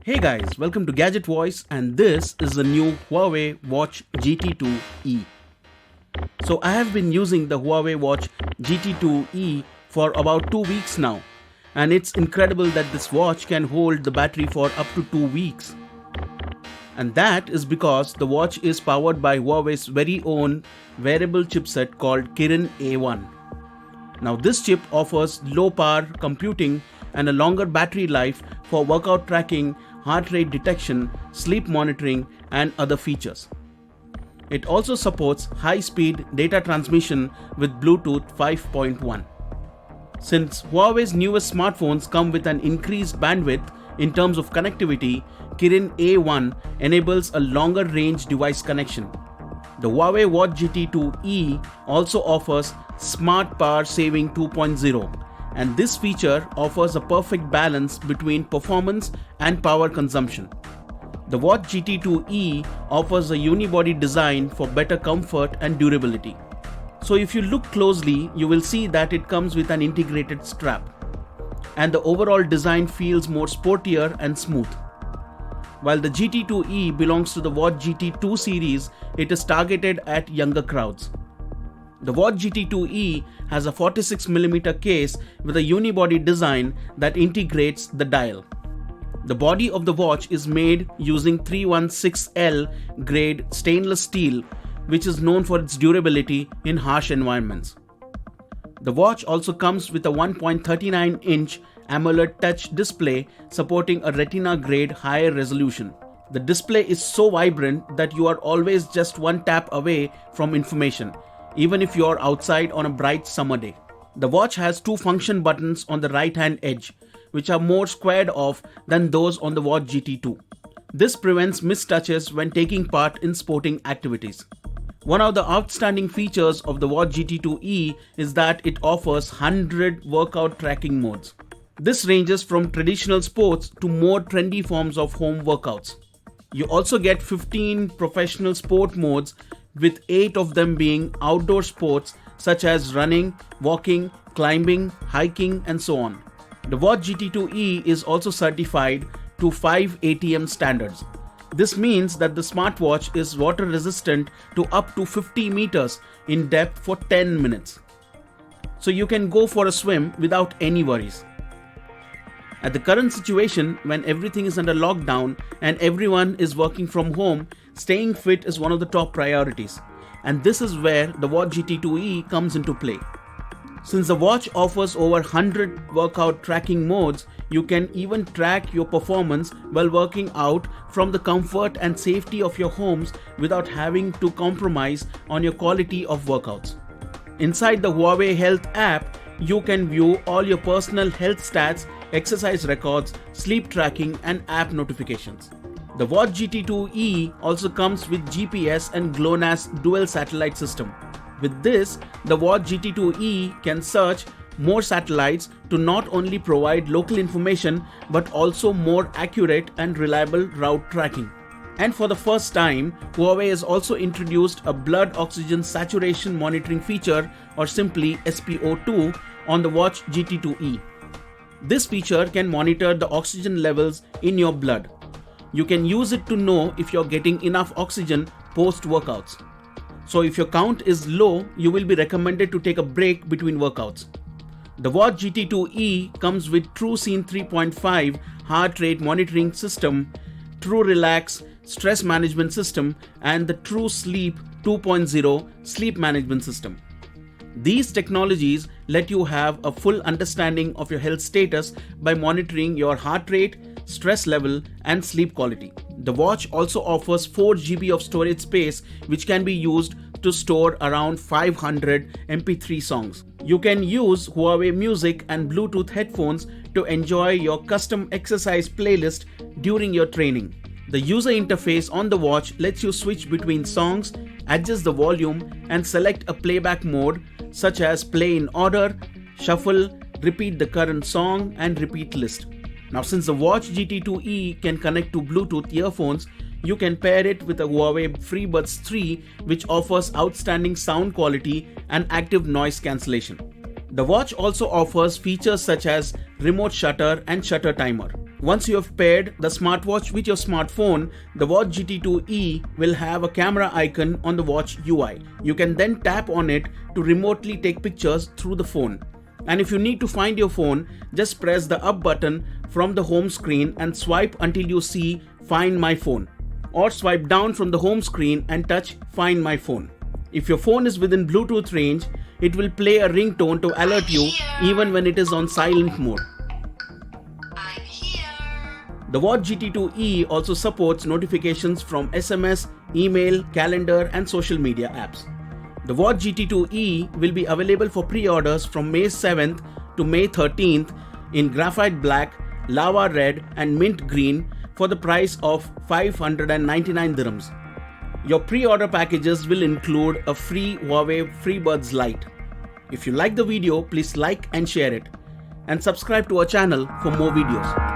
Hey guys, welcome to Gadget Voice, and this is the new HUAWEI Watch GT2e. So I have been using the HUAWEI Watch GT2e for about 2 weeks now, and it's incredible that this watch can hold the battery for up to 2 weeks. And that is because the watch is powered by Huawei's very own wearable chipset called Kirin A1. Now this chip offers low power computing and a longer battery life for workout tracking, heart rate detection, sleep monitoring, and other features. It also supports high-speed data transmission with Bluetooth 5.1. Since Huawei's newest smartphones come with an increased bandwidth in terms of connectivity, Kirin A1 enables a longer range device connection. The HUAWEI Watch GT2e also offers Smart Power Saving 2.0, and this feature offers a perfect balance between performance and power consumption. The Watch GT2e offers a unibody design for better comfort and durability. So if you look closely, you will see that it comes with an integrated strap, and the overall design feels more sportier and smooth. While the GT2e belongs to the Watch GT2 series, it is targeted at younger crowds. The Watch GT2e has a 46mm case with a unibody design that integrates the dial. The body of the watch is made using 316L grade stainless steel, which is known for its durability in harsh environments. The watch also comes with a 1.39-inch AMOLED touch display supporting a retina grade higher resolution. The display is so vibrant that you are always just one tap away from information, even if you are outside on a bright summer day. The watch has two function buttons on the right hand edge, which are more squared off than those on the Watch GT2. This prevents missed touches when taking part in sporting activities. One of the outstanding features of the Watch GT2e is that it offers 100 workout tracking modes. This ranges from traditional sports to more trendy forms of home workouts. You also get 15 professional sport modes, with 8 of them being outdoor sports such as running, walking, climbing, hiking, and so on. The Watch GT2e is also certified to 5 ATM standards. This means that the smartwatch is water resistant to up to 50 meters in depth for 10 minutes. So you can go for a swim without any worries. At the current situation, when everything is under lockdown and everyone is working from home, staying fit is one of the top priorities. And this is where the Watch GT2e comes into play. Since the watch offers over 100 workout tracking modes, you can even track your performance while working out from the comfort and safety of your homes without having to compromise on your quality of workouts. Inside the Huawei Health app, you can view all your personal health stats, exercise records, sleep tracking, and app notifications. The Watch GT2e also comes with GPS and GLONASS dual satellite system. With this, the Watch GT2e can search more satellites to not only provide local information but also more accurate and reliable route tracking. And for the first time, Huawei has also introduced a blood oxygen saturation monitoring feature, or simply SpO2, on the Watch GT2e. This feature can monitor the oxygen levels in your blood. You can use it to know if you're getting enough oxygen post-workouts. So if your count is low, you will be recommended to take a break between workouts. The Watch GT2e comes with TrueScene 3.5 heart rate monitoring system, True Relax stress management system, and the True Sleep 2.0 sleep management system. These technologies let you have a full understanding of your health status by monitoring your heart rate, stress level, and sleep quality. The watch also offers 4 GB of storage space, which can be used to store around 500 MP3 songs. You can use Huawei Music and Bluetooth headphones to enjoy your custom exercise playlist during your training. The user interface on the watch lets you switch between songs, adjust the volume, and select a playback mode such as play in order, shuffle, repeat the current song, and repeat list. Now, since the Watch GT2e can connect to Bluetooth earphones, you can pair it with a HUAWEI FreeBuds 3, which offers outstanding sound quality and active noise cancellation. The watch also offers features such as remote shutter and shutter timer. Once you have paired the smartwatch with your smartphone, the Watch GT2e will have a camera icon on the watch UI. You can then tap on it to remotely take pictures through the phone. And if you need to find your phone, just press the up button from the home screen and swipe until you see Find My Phone. Or swipe down from the home screen and touch Find My Phone. If your phone is within Bluetooth range, it will play a ringtone to alert you even when it is on silent mode. The Watch GT2e also supports notifications from SMS, email, calendar, and social media apps. The Watch GT2e will be available for pre-orders from May 7th to May 13th in graphite black, lava red, and mint green for the price of 599 dirhams. Your pre-order packages will include a free HUAWEI FreeBuds Lite. If you like the video, please like and share it, and subscribe to our channel for more videos.